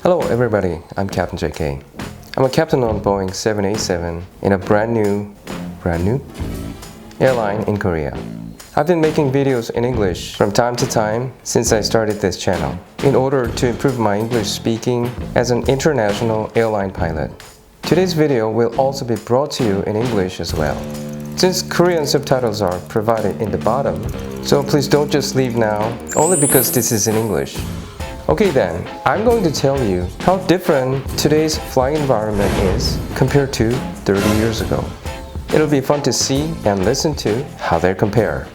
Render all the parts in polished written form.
Hello everybody, I'm Captain JK. I'm a captain on Boeing 787 in a brand new airline in Korea. I've been making videos in English from time to time since I started this channel in order to improve my English speaking as an international airline pilot. Today's video will also be brought to you in English as well, since Korean subtitles are provided in the bottom, so please don't just leave now only because this is in English. Okay then, I'm going to tell you how different today's flying environment is compared to 30 years ago. It'll be fun to see and listen to how they compare.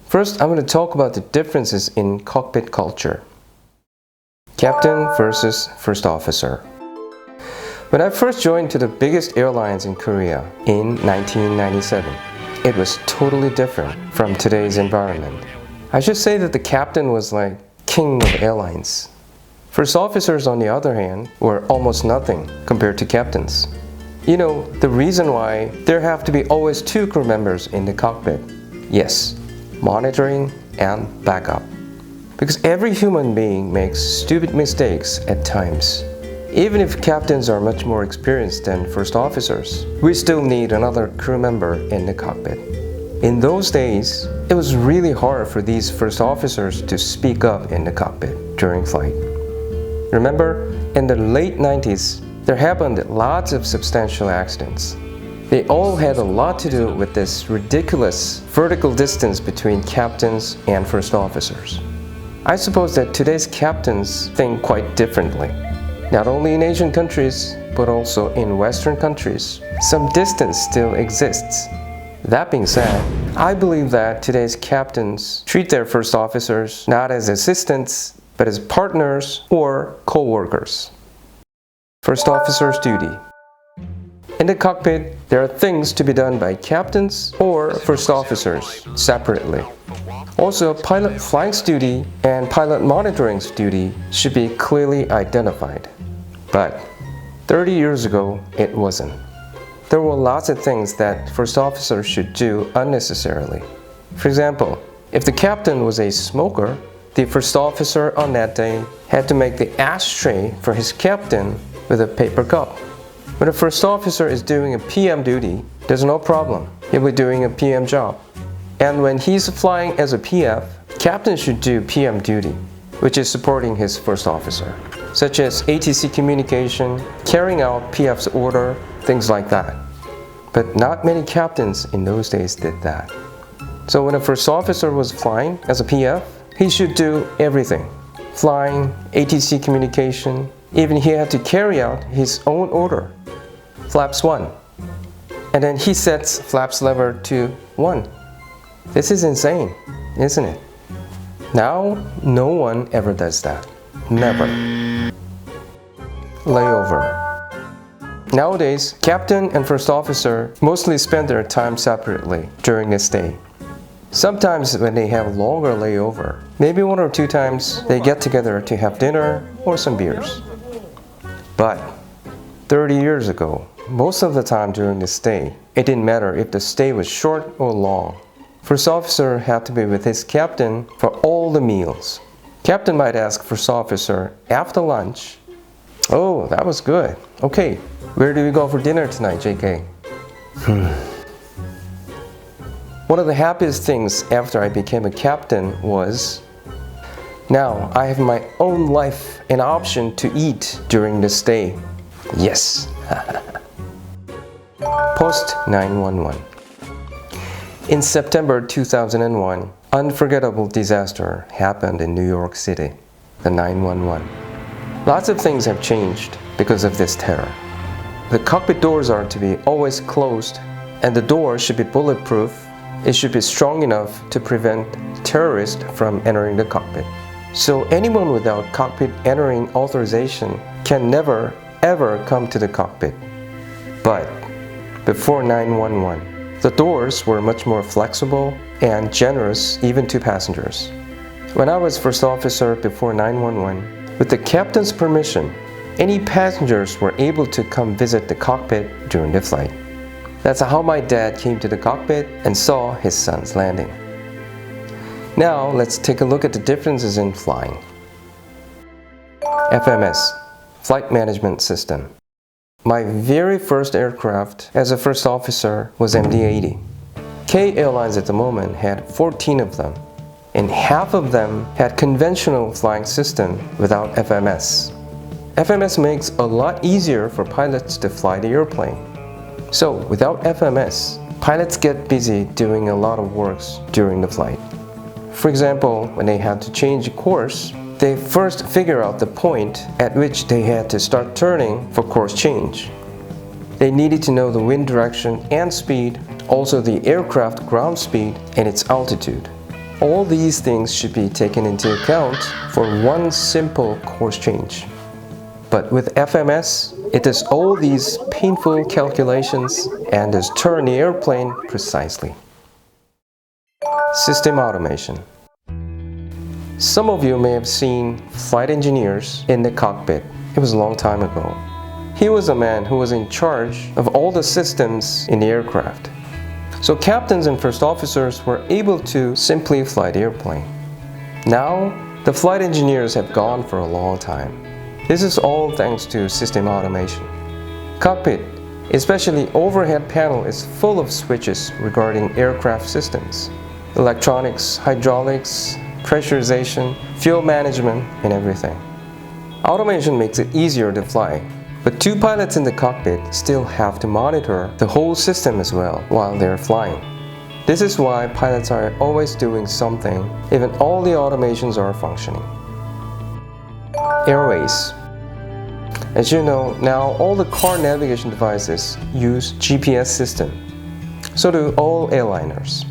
First, I'm going to talk about the differences in cockpit culture. Captain versus first officer. When I first joined to the biggest airlines in Korea in 1997, it was totally different from today's environment. I should say that the captain was like king of airlines. First officers, on the other hand, were almost nothing compared to captains. You know, the reason why there have to be always two crew members in the cockpit. Yes, monitoring and backup. Because every human being makes stupid mistakes at times. Even if captains are much more experienced than first officers, we still need another crew member in the cockpit. In those days, it was really hard for these first officers to speak up in the cockpit during flight. Remember, in the late 90s, there happened lots of substantial accidents. They all had a lot to do with this ridiculous vertical distance between captains and first officers. I suppose that today's captains think quite differently. Not only in Asian countries, but also in Western countries, some distance still exists. That being said, I believe that today's captains treat their first officers not as assistants, but as partners or co-workers. First officer's duty. In the cockpit, there are things to be done by captains or first officers separately. Also, pilot flying's duty and pilot monitoring's duty should be clearly identified. But 30 years ago, it wasn't. There were lots of things that first officers should do unnecessarily. For example, if the captain was a smoker, the first officer on that day had to make the ashtray for his captain with a paper cup. When a first officer is doing a PM duty, there's no problem. He'll be doing a PM job. And when he's flying as a PF, captain should do PM duty, which is supporting his first officer, such as ATC communication, carrying out PF's order, things like that. But not many captains in those days did that. So when a first officer was flying as a PF, he should do everything. Flying, ATC communication, even he had to carry out his own order. Flaps 1. And then he sets flaps lever to 1. This is insane, isn't it? Now, no one ever does that. Never. Layover. Nowadays, captain and first officer mostly spend their time separately during this day. Sometimes when they have longer layover, maybe 1 or 2 times they get together to have dinner or some beers. But 30 years ago, most of the time during this day, it didn't matter if the stay was short or long. First officer had to be with his captain for all the meals. Captain might ask first officer after lunch, "Oh, that was good. Okay, where do we go for dinner tonight, JK?" One of the happiest things after I became a captain was, now I have my own life and option to eat during this day. Yes. Post 911. In September 2001, unforgettable disaster happened in New York City, the 911. Lots of things have changed because of this terror. The cockpit doors are to be always closed, and the door should be bulletproof. It should be strong enough to prevent terrorists from entering the cockpit. So anyone without cockpit entering authorization can never, ever come to the cockpit. But before 911, the doors were much more flexible and generous even to passengers. When I was first officer before 911, with the captain's permission, any passengers were able to come visit the cockpit during the flight. That's how my dad came to the cockpit and saw his son's landing. Now let's take a look at the differences in flying. FMS, Flight Management System. My very first aircraft as a first officer was MD-80. K Airlines at the moment had 14 of them, and half of them had conventional flying system without FMS. FMS makes a lot easier for pilots to fly the airplane. So without FMS, pilots get busy doing a lot of works during the flight. For example, when they had to change course, they first figure out the point at which they had to start turning for course change. They needed to know the wind direction and speed, also the aircraft ground speed and its altitude. All these things should be taken into account for one simple course change. But with FMS, it does all these painful calculations and does turn the airplane precisely. System automation. Some of you may have seen flight engineers in the cockpit. It was a long time ago. He was a man who was in charge of all the systems in the aircraft. So captains and first officers were able to simply fly the airplane. Now, the flight engineers have gone for a long time. This is all thanks to system automation. Cockpit, especially overhead panel, is full of switches regarding aircraft systems. Electronics, hydraulics, pressurization, fuel management, and everything. Automation makes it easier to fly, but two pilots in the cockpit still have to monitor the whole system as well while they're flying. This is why pilots are always doing something, even all the automations are functioning. Airways. As you know, now all the car navigation devices use GPS system. So do all airliners.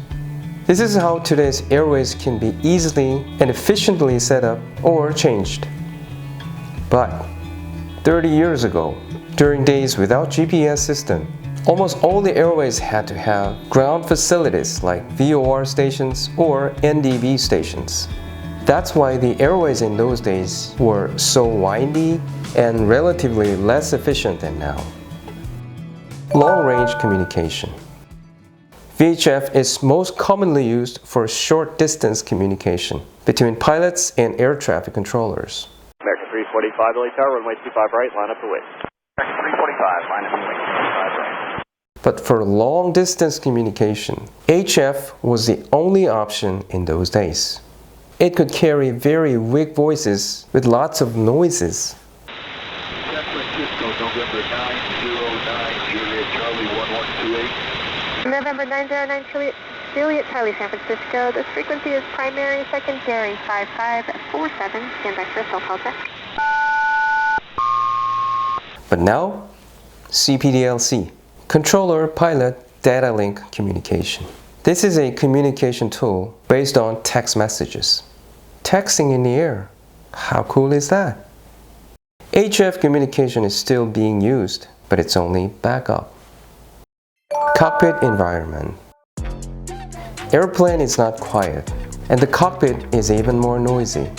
This is how today's airways can be easily and efficiently set up or changed. But 30 years ago, during days without GPS system, almost all the airways had to have ground facilities like VOR stations or NDB stations. That's why the airways in those days were so windy and relatively less efficient than now. Long-range communication. VHF is most commonly used for short-distance communication between pilots and air traffic controllers. American 345, Billy Tower, runway 25 right, line up to wait. American 345, line up to wait, 25 right. But for long-distance communication, HF was the only option in those days. It could carry very weak voices with lots of noises. San Francisco, November 909, Juliet Charlie 1128. November 909, Juliet Charlie, San Francisco. This frequency is primary, secondary 5547. Stand by for a cell call check. But now, CPDLC, Controller Pilot Data Link Communication. This is a communication tool based on text messages. Texting in the air. How cool is that? HF communication is still being used, but it's only backup. Cockpit environment. Airplane is not quiet, and the cockpit is even more noisy,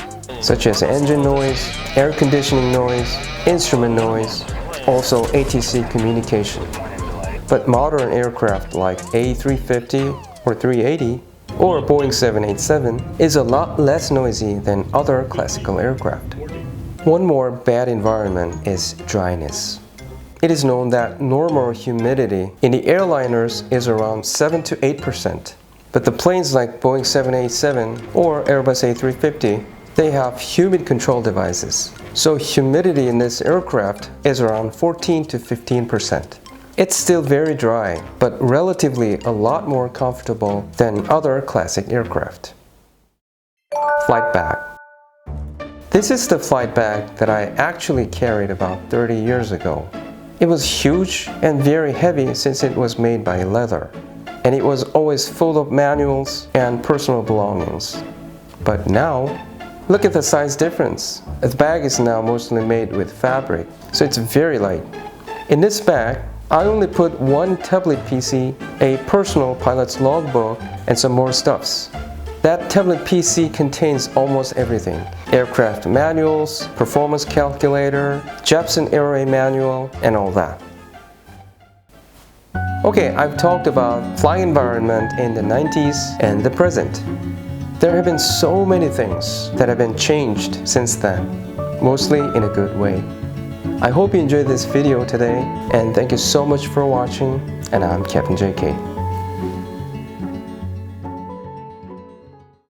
such as engine noise, air conditioning noise, instrument noise, also ATC communication. But modern aircraft like A350 or 380 or Boeing 787 is a lot less noisy than other classical aircraft. One more bad environment is dryness. It is known that normal humidity in the airliners is around 7 to 8%. But the planes like Boeing 787 or Airbus A350, they have humid control devices. So humidity in this aircraft is around 14 to 15%. It's still very dry, but relatively a lot more comfortable than other classic aircraft. Flight bag. This is the flight bag that I actually carried about 30 years ago. It was huge and very heavy since it was made by leather, and it was always full of manuals and personal belongings. But now, look at the size difference. The bag is now mostly made with fabric, so it's very light. In this bag, I only put one tablet PC, a personal pilot's logbook, and some more stuffs. That tablet PC contains almost everything. Aircraft manuals, performance calculator, Jepson Aero manual, and all that. Okay, I've talked about flying environment in the 90s and the present. There have been so many things that have been changed since then, mostly in a good way. I hope you enjoyed this video today, and thank you so much for watching, and I'm Captain JK.